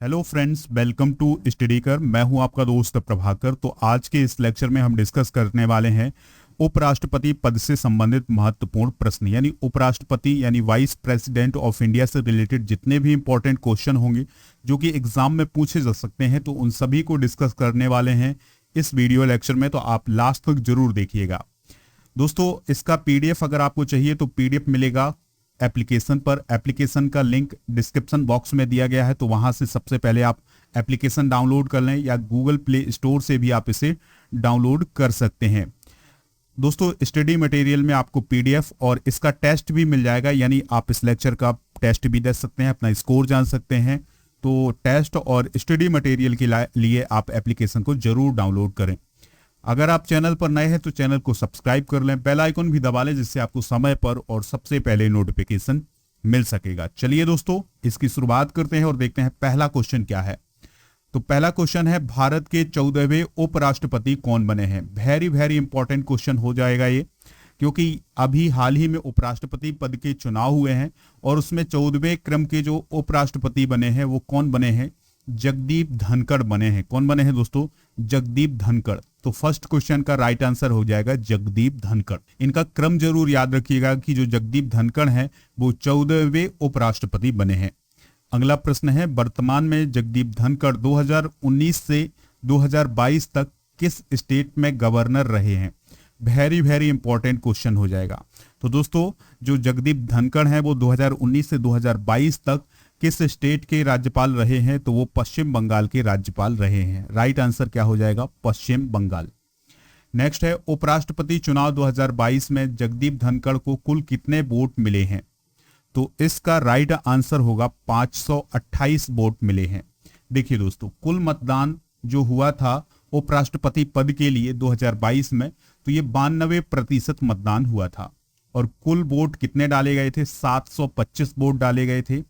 Hello friends, welcome to study कर। मैं हूं आपका दोस्त प्रभाकर। तो आज के इस लेक्चर में हम डिस्कस करने वाले हैं उपराष्ट्रपति पद से संबंधित महत्वपूर्ण प्रश्न, यानी उपराष्ट्रपति यानी वाइस प्रेसिडेंट ऑफ इंडिया से रिलेटेड जितने भी इंपॉर्टेंट क्वेश्चन होंगे जो कि एग्जाम में पूछे जा सकते हैं, तो उन सभी को डिस्कस करने वाले हैं इस वीडियो लेक्चर में। तो आप लास्ट तक जरूर देखिएगा दोस्तों। इसका पीडीएफ अगर आपको चाहिए तो पीडीएफ मिलेगा एप्लीकेशन पर। एप्लीकेशन का लिंक डिस्क्रिप्शन बॉक्स में दिया गया है, तो वहां से सबसे पहले आप एप्लीकेशन डाउनलोड कर लें या गूगल प्ले स्टोर से भी आप इसे डाउनलोड कर सकते हैं। दोस्तों, स्टडी मटेरियल में आपको पीडीएफ और इसका टेस्ट भी मिल जाएगा, यानी आप इस लेक्चर का टेस्ट भी दे सकते हैं, अपना स्कोर जान सकते हैं। तो टेस्ट और स्टडी मटेरियल के लिए आप एप्लीकेशन को जरूर डाउनलोड करें। अगर आप चैनल पर नए हैं तो चैनल को सब्सक्राइब कर लें, बेल आइकन भी दबा लें, जिससे आपको समय पर और सबसे पहले नोटिफिकेशन मिल सकेगा। चलिए दोस्तों, इसकी शुरुआत करते हैं और देखते हैं पहला क्वेश्चन क्या है। तो पहला क्वेश्चन है, भारत के 14वें उपराष्ट्रपति कौन बने हैं। वेरी वेरी इंपॉर्टेंट क्वेश्चन हो जाएगा ये, क्योंकि अभी हाल ही में उपराष्ट्रपति पद के चुनाव हुए हैं और उसमें 14वें क्रम के जो उपराष्ट्रपति बने हैं वो कौन बने हैं, जगदीप धनखड़ बने हैं। कौन बने हैं दोस्तों, जगदीप धनखड़। तो फर्स्ट क्वेश्चन का राइट आंसर हो जाएगा जगदीप धनखड़। इनका क्रम जरूर याद रखिएगा कि जो जगदीप धनखड़ हैं वो 14वें उपराष्ट्रपति बने हैं। अगला प्रश्न है, वर्तमान में जगदीप धनखड़ 2019 से 2022 तक किस स्टेट में गवर्नर रहे हैं। वेरी वेरी इंपॉर्टेंट क्वेश्चन हो जाएगा। तो दोस्तों, जो जगदीप धनखड़ हैं वो 2019 से 2022 तक किस स्टेट के राज्यपाल रहे हैं, तो वो पश्चिम बंगाल के राज्यपाल रहे हैं। राइट आंसर क्या हो जाएगा, पश्चिम बंगाल। नेक्स्ट है, उपराष्ट्रपति चुनाव 2022 में जगदीप धनखड़ को कुल कितने वोट मिले हैं। तो इसका राइट आंसर होगा 528 वोट मिले हैं। देखिए दोस्तों, कुल मतदान जो हुआ था उपराष्ट्रपति पद के लिए 2022 में, तो ये 92% मतदान हुआ था और कुल वोट कितने डाले गए थे, 725 वोट डाले गए थे।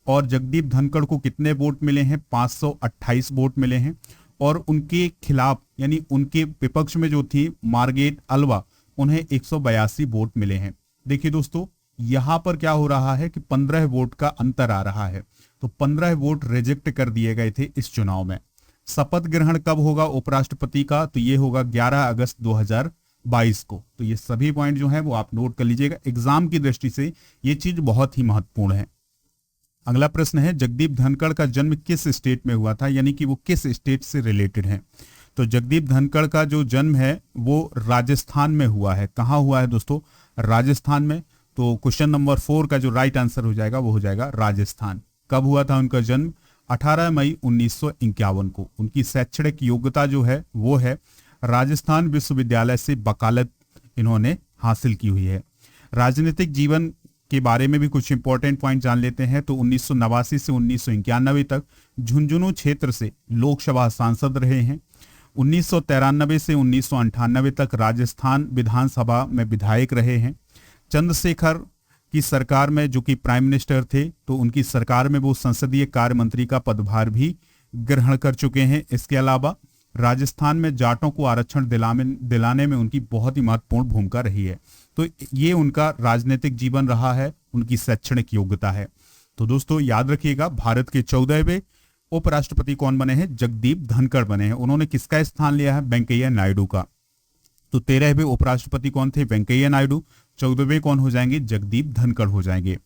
और जगदीप धनखड़ को कितने वोट मिले हैं, 528 वोट मिले हैं। और उनके खिलाफ यानी उनके विपक्ष में जो थी मार्गरेट अल्वा, उन्हें 182 वोट मिले हैं। देखिए दोस्तों, यहां पर क्या हो रहा है कि 15 वोट का अंतर आ रहा है, तो 15 वोट रिजेक्ट कर दिए गए थे इस चुनाव में। शपथ ग्रहण कब होगा उपराष्ट्रपति का, तो ये होगा 11 अगस्त 2022 को। तो ये सभी पॉइंट जो है वो आप नोट कर लीजिएगा, एग्जाम की दृष्टि से ये चीज बहुत ही महत्वपूर्ण है। अगला प्रश्न है, जगदीप धनखड़ का जन्म किस स्टेट में हुआ था, यानी कि वो किस स्टेट से रिलेटेड है। तो जगदीप धनखड़ का जो जन्म है वो राजस्थान में हुआ है। कहाँ हुआ है दोस्तों, राजस्थान में। तो क्वेश्चन नंबर 4 का जो राइट आंसर हो जाएगा वो हो जाएगा राजस्थान। कब हुआ था उनका जन्म, 18 मई 1951 को। उनकी शैक्षणिक योग्यता जो है वो है राजस्थान विश्वविद्यालय से वकालत इन्होंने हासिल की हुई है। राजनीतिक जीवन के बारे में भी कुछ इंपॉर्टेंट पॉइंट जान लेते हैं। तो 1989 से 1991 तक झुंझुनू क्षेत्र से लोकसभा सांसद रहे हैं। 1993 से 1998 तक राजस्थान विधानसभा में विधायक रहे हैं। चंद्रशेखर की सरकार में जो कि प्राइम मिनिस्टर थे, तो उनकी सरकार में वो संसदीय कार्य मंत्री का पदभार भी ग्रहण कर चुके हैं। इसके अलावा राजस्थान में जाटों को आरक्षण दिलाने में उनकी बहुत ही महत्वपूर्ण भूमिका रही है। तो ये उनका राजनीतिक जीवन रहा है, उनकी शैक्षणिक योग्यता है। तो दोस्तों याद रखिएगा, भारत के 14वें उपराष्ट्रपति कौन बने हैं, जगदीप धनखड़ बने हैं। उन्होंने किसका स्थान लिया है, वेंकैया नायडू का। तो 13वें उपराष्ट्रपति कौन थे, वेंकैया नायडू। 14वें कौन हो जाएंगे, जगदीप धनखड़ हो जाएंगे।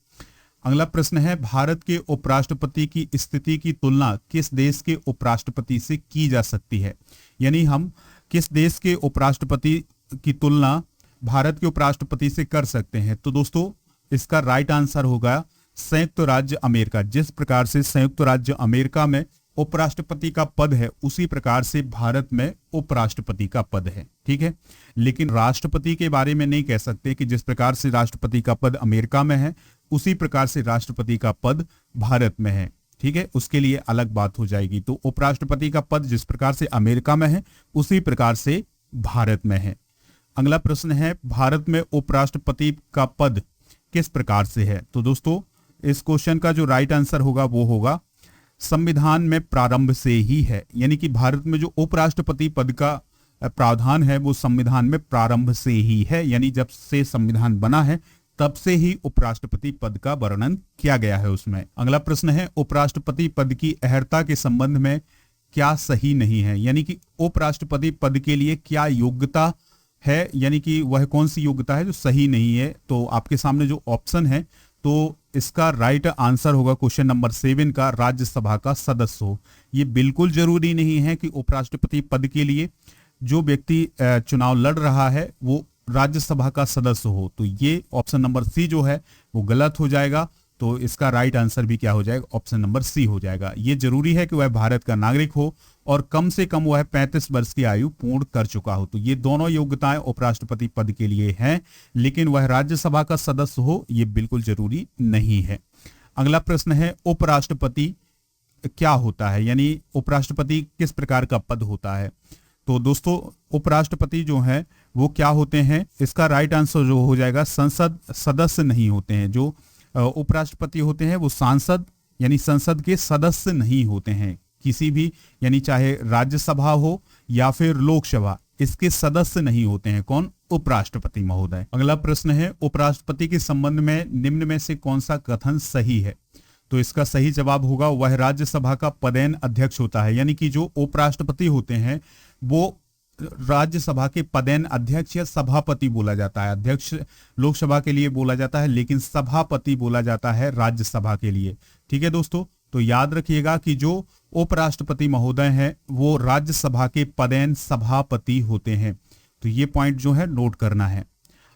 अगला प्रश्न है, भारत के उपराष्ट्रपति की स्थिति की तुलना किस देश के उपराष्ट्रपति से की जा सकती है, यानी हम किस देश के उपराष्ट्रपति की तुलना भारत के उपराष्ट्रपति से कर सकते हैं। तो दोस्तों इसका राइट आंसर होगा संयुक्त राज्य अमेरिका। जिस प्रकार से संयुक्त राज्य अमेरिका में उपराष्ट्रपति का पद है, उसी प्रकार से भारत में उपराष्ट्रपति का पद है। ठीक है, लेकिन राष्ट्रपति के बारे में नहीं कह सकते कि जिस प्रकार से राष्ट्रपति का पद अमेरिका में है उसी प्रकार से राष्ट्रपति का पद भारत में है। ठीक है, उसके लिए अलग बात हो जाएगी। तो उपराष्ट्रपति का पद जिस प्रकार से अमेरिका में है उसी प्रकार से भारत में है। अगला प्रश्न है, भारत में उपराष्ट्रपति का पद किस प्रकार से है। तो दोस्तों इस क्वेश्चन का जो राइट आंसर होगा वो होगा संविधान में प्रारंभ से ही है, यानी कि भारत में जो उपराष्ट्रपति पद का प्रावधान है वो संविधान में प्रारंभ से ही है, यानी जब से संविधान बना है तब से ही उपराष्ट्रपति पद का वर्णन किया गया है उसमें। अगला प्रश्न है, उपराष्ट्रपति पद की अहर्ता के संबंध में क्या सही नहीं है, यानी कि उपराष्ट्रपति पद के लिए क्या योग्यता है, यानी कि वह कौन सी योग्यता है जो सही नहीं है। तो आपके सामने जो ऑप्शन है, तो इसका राइट आंसर होगा क्वेश्चन नंबर 7 का, राज्यसभा का सदस्य हो। ये बिल्कुल जरूरी नहीं है कि उपराष्ट्रपति पद के लिए जो व्यक्ति चुनाव लड़ रहा है वो राज्यसभा का सदस्य हो। तो ये ऑप्शन नंबर सी जो है वो गलत हो जाएगा। तो इसका राइट आंसर भी क्या हो जाएगा, ऑप्शन नंबर सी हो जाएगा। ये जरूरी है कि वह भारत का नागरिक हो और कम से कम वह 35 वर्ष की आयु पूर्ण कर चुका हो। तो ये दोनों योग्यताएं उपराष्ट्रपति पद के लिए हैं, लेकिन वह राज्यसभा का सदस्य हो ये बिल्कुल जरूरी नहीं है। अगला प्रश्न है, उपराष्ट्रपति क्या होता है, यानी उपराष्ट्रपति किस प्रकार का पद होता है। तो दोस्तों उपराष्ट्रपति जो है वो क्या होते हैं, इसका राइट आंसर जो हो जाएगा संसद सदस्य नहीं होते हैं। जो उपराष्ट्रपति होते हैं वो सांसद यानी संसद के सदस्य नहीं होते हैं किसी भी, यानी चाहे राज्यसभा हो या फिर लोकसभा, इसके सदस्य नहीं होते हैं। कौन, उपराष्ट्रपति महोदय। अगला प्रश्न है, उपराष्ट्रपति के संबंध में निम्न में से कौन सा कथन सही है। तो इसका सही जवाब होगा वह राज्यसभा का पदेन अध्यक्ष होता है, यानी कि जो उपराष्ट्रपति होते हैं वो राज्यसभा के पदेन अध्यक्ष या सभापति बोला जाता है। अध्यक्ष लोकसभा के लिए बोला जाता है, लेकिन सभापति बोला जाता है राज्यसभा के लिए। ठीक है दोस्तों, तो याद रखिएगा कि जो उपराष्ट्रपति महोदय हैं वो राज्यसभा के पदेन सभापति होते हैं। तो ये पॉइंट जो है नोट करना है।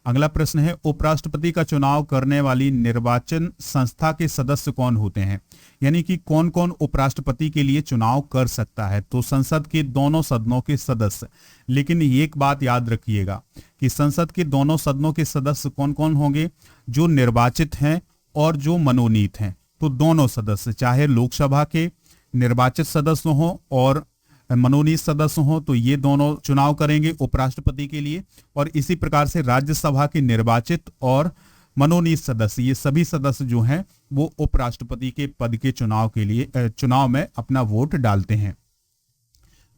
अगला प्रश्न है, उपराष्ट्रपति का चुनाव करने वाली निर्वाचन संस्था के सदस्य कौन होते हैं, यानी कि कौन कौन उपराष्ट्रपति के लिए चुनाव कर सकता है। तो संसद के दोनों सदनों के सदस्य, लेकिन एक बात याद रखिएगा कि संसद के दोनों सदनों के सदस्य कौन कौन होंगे, जो निर्वाचित हैं और जो मनोनीत हैं। तो दोनों सदस्य, चाहे लोकसभा के निर्वाचित सदस्य हों और मनोनीत सदस्य हों, तो ये दोनों चुनाव करेंगे उपराष्ट्रपति के लिए। और इसी प्रकार से राज्यसभा के निर्वाचित और मनोनीत सदस्य, ये सभी सदस्य जो हैं वो उपराष्ट्रपति के पद के चुनाव के लिए चुनाव में अपना वोट डालते हैं।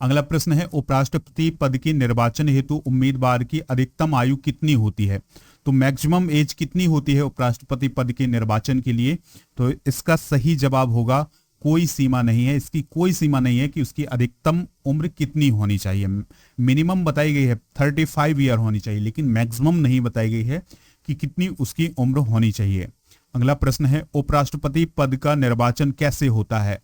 अगला प्रश्न है, उपराष्ट्रपति पद के निर्वाचन हेतु उम्मीदवार की अधिकतम आयु कितनी होती है। तो मैक्सिमम एज कितनी होती है उपराष्ट्रपति पद के निर्वाचन के लिए। तो इसका सही जवाब होगा कोई सीमा नहीं है, इसकी कोई सीमा नहीं है कि उसकी अधिकतम उम्र कितनी होनी चाहिए। मिनिमम बताई गई है 35 ईयर होनी चाहिए, लेकिन मैक्सिमम नहीं बताई गई है कि कितनी उसकी उम्र होनी चाहिए। अगला प्रश्न है, उपराष्ट्रपति पद का निर्वाचन कैसे होता है।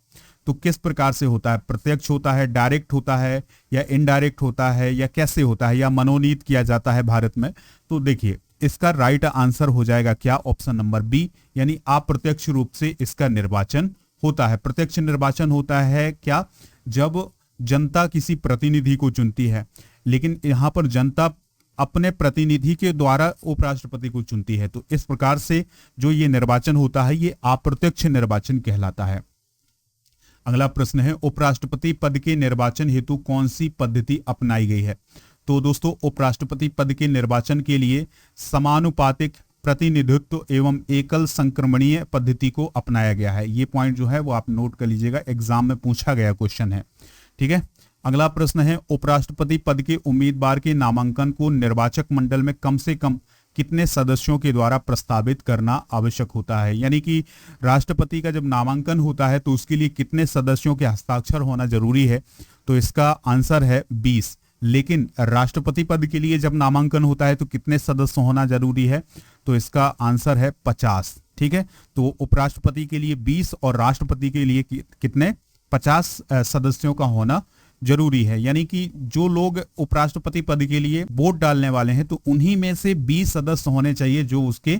तो किस प्रकार से होता है, प्रत्यक्ष होता है, डायरेक्ट होता है या इनडायरेक्ट होता है, या कैसे होता है, या मनोनीत किया जाता है भारत में। तो देखिए इसका राइट आंसर हो जाएगा क्या, ऑप्शन नंबर बी, यानी अप्रत्यक्ष रूप से इसका निर्वाचन होता है। प्रत्यक्ष निर्वाचन होता है क्या, जब जनता किसी प्रतिनिधि को चुनती है, लेकिन यहां पर जनता अपने प्रतिनिधि के द्वारा उपराष्ट्रपति को चुनती है। तो इस प्रकार से जो ये निर्वाचन होता है ये अप्रत्यक्ष निर्वाचन कहलाता है। अगला प्रश्न है, उपराष्ट्रपति पद के निर्वाचन हेतु कौन सी पद्धति अपनाई गई है। तो दोस्तों उपराष्ट्रपति पद के निर्वाचन के लिए समानुपातिक प्रतिनिधित्व एवं एकल संक्रमणीय पद्धति को अपनाया गया है। ये पॉइंट जो है वो आप नोट कर लीजिएगा, एग्जाम में पूछा गया क्वेश्चन है। ठीक है, अगला प्रश्न है, उपराष्ट्रपति पद के उम्मीदवार के नामांकन को निर्वाचक मंडल में कम से कम कितने सदस्यों के द्वारा प्रस्तावित करना आवश्यक होता है। यानी कि राष्ट्रपति का जब नामांकन होता है तो उसके लिए कितने सदस्यों के हस्ताक्षर होना जरूरी है। तो इसका आंसर है 20। लेकिन राष्ट्रपति पद के लिए जब नामांकन होता है तो कितने सदस्य होना जरूरी है। तो इसका आंसर है 50। ठीक है, तो उपराष्ट्रपति के लिए 20 और राष्ट्रपति के लिए कितने 50 सदस्यों का होना जरूरी है। यानी कि जो लोग उपराष्ट्रपति पद के लिए वोट डालने वाले हैं तो उन्हीं में से 20 सदस्य होने चाहिए जो उसके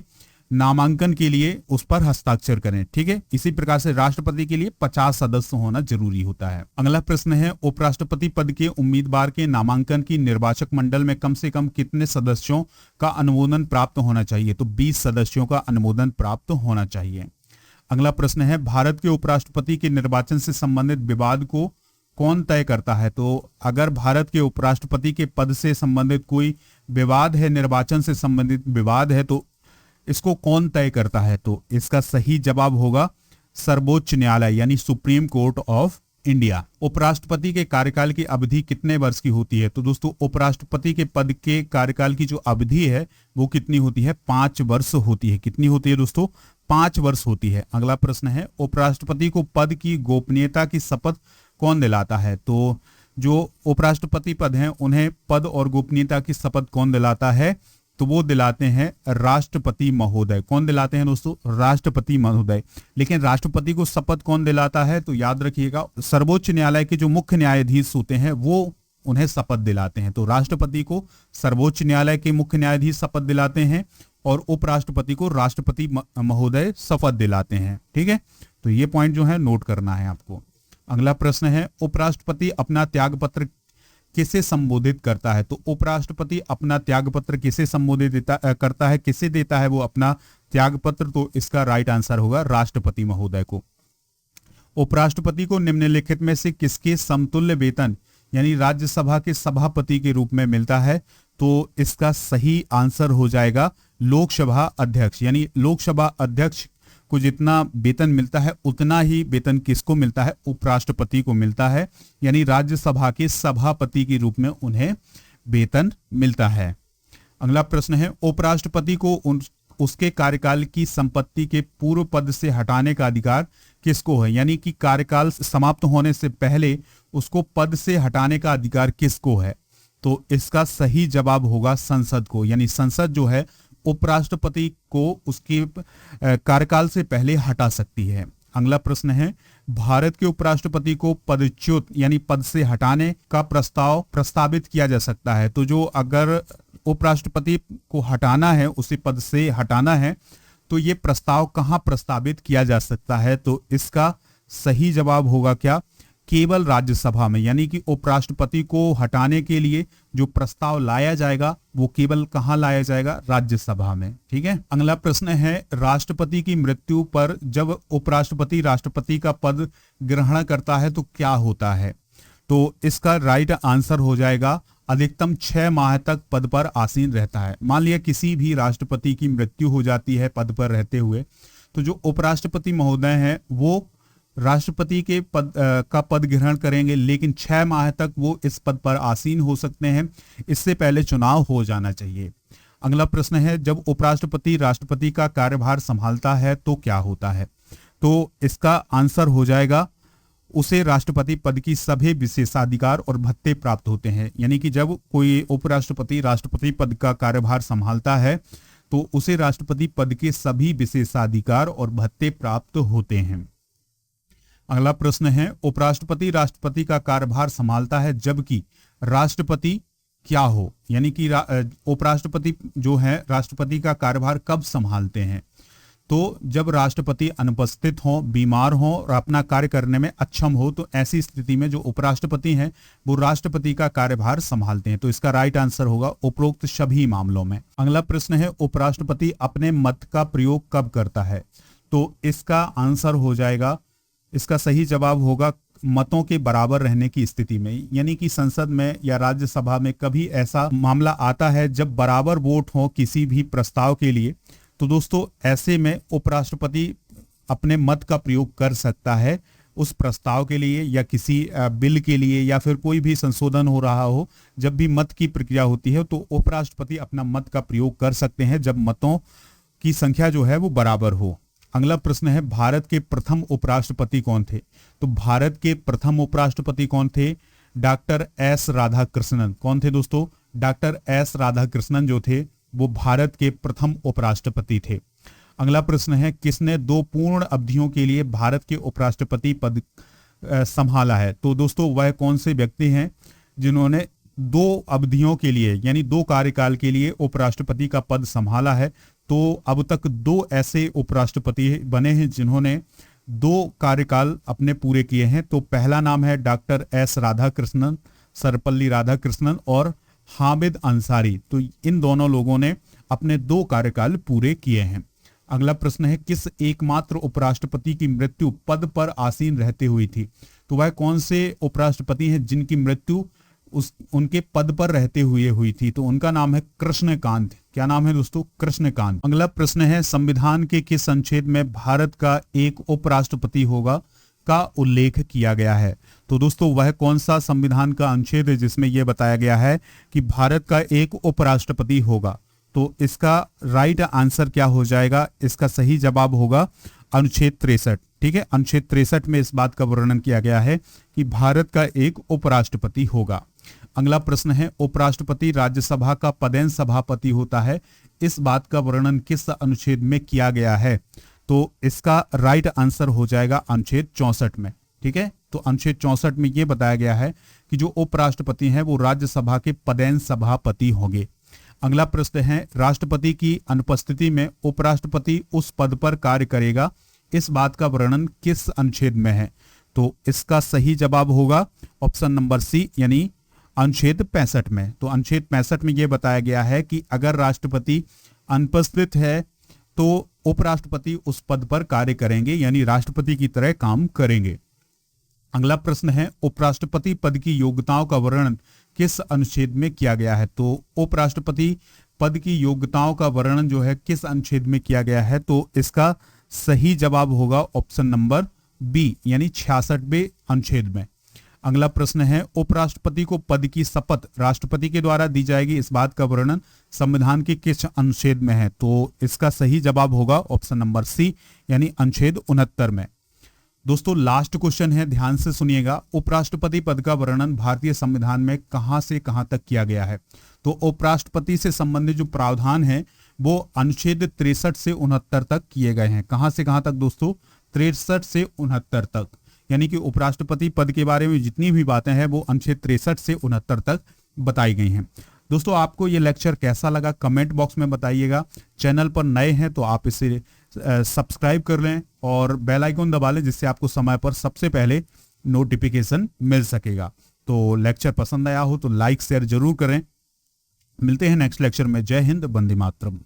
नामांकन के लिए उस पर हस्ताक्षर करें। ठीक है, इसी प्रकार से राष्ट्रपति के लिए 50 सदस्य होना जरूरी होता है। अगला प्रश्न है, उपराष्ट्रपति पद के उम्मीदवार के नामांकन की निर्वाचक मंडल में कम से कम कितने सदस्यों का अनुमोदन प्राप्त होना चाहिए। तो 20 सदस्यों का अनुमोदन प्राप्त होना चाहिए। अगला प्रश्न है, भारत के उपराष्ट्रपति के निर्वाचन से संबंधित विवाद को कौन तय करता है। तो अगर भारत के उपराष्ट्रपति के पद से संबंधित कोई विवाद है, निर्वाचन से संबंधित विवाद है, तो इसको कौन तय करता है। तो इसका सही जवाब होगा सर्वोच्च न्यायालय, यानी सुप्रीम कोर्ट ऑफ इंडिया। उपराष्ट्रपति के कार्यकाल की अवधि कितने वर्ष की होती है? तो दोस्तों उपराष्ट्रपति के पद के कार्यकाल की जो अवधि है वो कितनी होती है? 5 वर्ष होती है। कितनी होती है दोस्तों? 5 वर्ष होती है। अगला प्रश्न है, उपराष्ट्रपति को पद की गोपनीयता की शपथ कौन दिलाता है? तो जो उपराष्ट्रपति पद हैं उन्हें पद और गोपनीयता की शपथ कौन दिलाता है? तो वो दिलाते हैं राष्ट्रपति महोदय। कौन दिलाते हैं दोस्तों? राष्ट्रपति महोदय। लेकिन राष्ट्रपति को शपथ कौन दिलाता है? तो याद रखिएगा, सर्वोच्च न्यायालय के जो मुख्य न्यायाधीश होते हैं वो उन्हें शपथ दिलाते हैं। तो राष्ट्रपति को सर्वोच्च न्यायालय के मुख्य न्यायाधीश शपथ दिलाते हैं और उपराष्ट्रपति को राष्ट्रपति महोदय शपथ दिलाते हैं। ठीक है, तो ये पॉइंट जो है नोट करना है आपको। अगला प्रश्न है, उपराष्ट्रपति अपना त्यागपत्र किसे संबोधित करता है? तो उपराष्ट्रपति अपना त्यागपत्र किसे संबोधित करता है, किसे देता है वो अपना त्यागपत्र? तो इसका राइट आंसर होगा राष्ट्रपति महोदय को। उपराष्ट्रपति को निम्नलिखित में से किसके समतुल्य वेतन यानी राज्यसभा के सभापति के रूप में मिलता है? तो इसका सही आंसर हो जाएगा लोकसभा अध्यक्ष। यानी लोकसभा अध्यक्ष को जितना वेतन मिलता है उतना ही वेतन किसको मिलता है? उपराष्ट्रपति को मिलता है। यानी राज्यसभा के सभापति के रूप में उन्हें वेतन मिलता है। अगला प्रश्न है, उपराष्ट्रपति को उसके कार्यकाल की संपत्ति के पूर्व पद से हटाने का अधिकार किसको है? यानी कि कार्यकाल समाप्त होने से पहले उसको पद से हटाने का अधिकार किसको है? तो इसका सही जवाब होगा संसद को। यानी संसद जो है उपराष्ट्रपति को उसके कार्यकाल से पहले हटा सकती है। अगला प्रश्न है, भारत के उपराष्ट्रपति को पदच्युत यानी पद से हटाने का प्रस्ताव प्रस्तावित किया जा सकता है। तो जो अगर उपराष्ट्रपति को हटाना है, उसे पद से हटाना है, तो ये प्रस्ताव कहाँ प्रस्तावित किया जा सकता है? तो इसका सही जवाब होगा क्या? केवल राज्यसभा में। यानी कि उपराष्ट्रपति को हटाने के लिए जो प्रस्ताव लाया जाएगा वो केवल कहां लाया जाएगा? राज्यसभा में। ठीक है, अगला प्रश्न है, राष्ट्रपति की मृत्यु पर जब उपराष्ट्रपति राष्ट्रपति का पद ग्रहण करता है तो क्या होता है? तो इसका राइट आंसर हो जाएगा अधिकतम 6 माह तक पद पर आसीन रहता है। मान लिया किसी भी राष्ट्रपति की मृत्यु हो जाती है पद पर रहते हुए, तो जो उपराष्ट्रपति महोदय हैं वो राष्ट्रपति के पद का पद ग्रहण करेंगे, लेकिन 6 माह तक वो इस पद पर आसीन हो सकते हैं। इससे पहले चुनाव हो जाना चाहिए। अगला प्रश्न है, जब उपराष्ट्रपति राष्ट्रपति का कार्यभार संभालता है तो क्या होता है? तो इसका आंसर हो जाएगा उसे राष्ट्रपति पद की सभी विशेषाधिकार और भत्ते प्राप्त होते हैं। यानी कि जब कोई उपराष्ट्रपति राष्ट्रपति पद का कार्यभार संभालता है तो उसे राष्ट्रपति पद के सभी विशेषाधिकार और भत्ते प्राप्त होते हैं। अगला प्रश्न है, उपराष्ट्रपति राष्ट्रपति का कार्यभार संभालता है जबकि राष्ट्रपति क्या हो? यानी कि उपराष्ट्रपति जो है राष्ट्रपति का कार्यभार कब संभालते हैं? तो जब राष्ट्रपति अनुपस्थित हो, बीमार हो और अपना कार्य करने में अक्षम हो, तो ऐसी स्थिति में जो उपराष्ट्रपति हैं वो राष्ट्रपति का कार्यभार संभालते हैं। तो इसका राइट आंसर होगा उपरोक्त सभी मामलों में। अगला प्रश्न है, उपराष्ट्रपति अपने मत का प्रयोग कब करता है? तो इसका आंसर हो जाएगा, इसका सही जवाब होगा मतों के बराबर रहने की स्थिति में। यानी कि संसद में या राज्यसभा में कभी ऐसा मामला आता है जब बराबर वोट हो किसी भी प्रस्ताव के लिए, तो दोस्तों ऐसे में उपराष्ट्रपति अपने मत का प्रयोग कर सकता है उस प्रस्ताव के लिए या किसी बिल के लिए, या फिर कोई भी संशोधन हो रहा हो। जब भी मत की प्रक्रिया होती है तो उपराष्ट्रपति अपना मत का प्रयोग कर सकते हैं जब मतों की संख्या जो है वो बराबर हो। अगला प्रश्न है, भारत के प्रथम उपराष्ट्रपति कौन थे? तो भारत के प्रथम उपराष्ट्रपति कौन थे? Doctor S Radhakrishnan. कौन थे दोस्तों? डॉक्टर एस राधाकृष्णन जो थे वो भारत के प्रथम उपराष्ट्रपति थे। अगला प्रश्न है, किसने 2 पूर्ण अवधियों के लिए भारत के उपराष्ट्रपति पद संभाला है? तो दोस्तों वह कौन से व्यक्ति हैं जिन्होंने 2 अवधियों के लिए यानी 2 कार्यकाल के लिए उपराष्ट्रपति का पद संभाला है? तो अब तक 2 ऐसे उपराष्ट्रपति बने हैं जिन्होंने 2 कार्यकाल अपने पूरे किए हैं। तो पहला नाम है डॉक्टर एस राधाकृष्णन, सर्वपल्ली राधाकृष्णन और हामिद अंसारी। तो इन दोनों लोगों ने अपने 2 कार्यकाल पूरे किए हैं। अगला प्रश्न है, किस एकमात्र उपराष्ट्रपति की मृत्यु पद पर आसीन रहते हुई थी? तो वह कौन से उपराष्ट्रपति हैं जिनकी मृत्यु उनके पद पर रहते हुए हुई थी? तो उनका नाम है कृष्णकांत। क्या नाम है दोस्तों? कृष्णकांत। अगला प्रश्न है, संविधान के किस अनुच्छेद में भारत का एक उपराष्ट्रपति होगा का उल्लेख किया गया है। तो दोस्तों वह कौन सा संविधान का अनुच्छेद है जिसमें यह बताया गया है कि भारत का एक उपराष्ट्रपति होगा? तो इसका राइट आंसर क्या हो जाएगा? इसका सही जवाब होगा अनुच्छेद 63। ठीक है, अनुच्छेद 63 में इस बात का वर्णन किया गया है कि भारत का एक उपराष्ट्रपति होगा। अगला प्रश्न है, उपराष्ट्रपति राज्यसभा का पदेन सभापति होता है, इस बात का वर्णन किस अनुच्छेद में किया गया है? तो इसका राइट आंसर हो जाएगा अनुच्छेद 64 में। ठीक है, तो अनुच्छेद 64 में यह बताया गया है कि जो उपराष्ट्रपति हैं वो राज्यसभा के पदेन सभापति होंगे। अगला प्रश्न है, राष्ट्रपति की अनुपस्थिति में उपराष्ट्रपति उस पद पर कार्य करेगा, इस बात का वर्णन किस अनुच्छेद में है? तो इसका सही जवाब होगा ऑप्शन नंबर सी, यानी अनुच्छेद 65 में। तो अनुच्छेद 65 में यह बताया गया है कि अगर राष्ट्रपति अनुपस्थित है तो उपराष्ट्रपति उस पद पर कार्य करेंगे, यानी राष्ट्रपति की तरह काम करेंगे। अगला प्रश्न है, उपराष्ट्रपति पद की योग्यताओं का वर्णन किस अनुच्छेद में किया गया है? तो उपराष्ट्रपति पद की योग्यताओं का वर्णन जो है किस अनुच्छेद में किया गया है? तो इसका सही जवाब होगा ऑप्शन नंबर बी, यानी 66वें अनुच्छेद में। अगला प्रश्न है, उपराष्ट्रपति को पद की शपथ राष्ट्रपति के द्वारा दी जाएगी, इस बात का वर्णन संविधान के किस अनुच्छेद में है? तो इसका सही जवाब होगा ऑप्शन नंबर सी, यानी अनुच्छेद 69 में। दोस्तों लास्ट क्वेश्चन है, ध्यान से सुनिएगा। उपराष्ट्रपति पद का वर्णन भारतीय संविधान में कहां से कहां तक किया गया है? तो उपराष्ट्रपति से संबंधित जो प्रावधान है वो अनुच्छेद 63 से 69 तक किए गए हैं। कहां से कहां तक दोस्तों? 63 से 69 तक, यानी कि उपराष्ट्रपति पद के बारे में जितनी भी बातें हैं वो अनुच्छेद 63 से 69 तक बताई गई हैं। दोस्तों आपको ये लेक्चर कैसा लगा कमेंट बॉक्स में बताइएगा। चैनल पर नए हैं तो आप इसे सब्सक्राइब कर लें और बेल आइकन दबा लें, जिससे आपको समय पर सबसे पहले नोटिफिकेशन मिल सकेगा। तो लेक्चर पसंद आया हो तो लाइक शेयर जरूर करें। मिलते हैं नेक्स्ट लेक्चर में। जय हिंद, वंदे मातरम।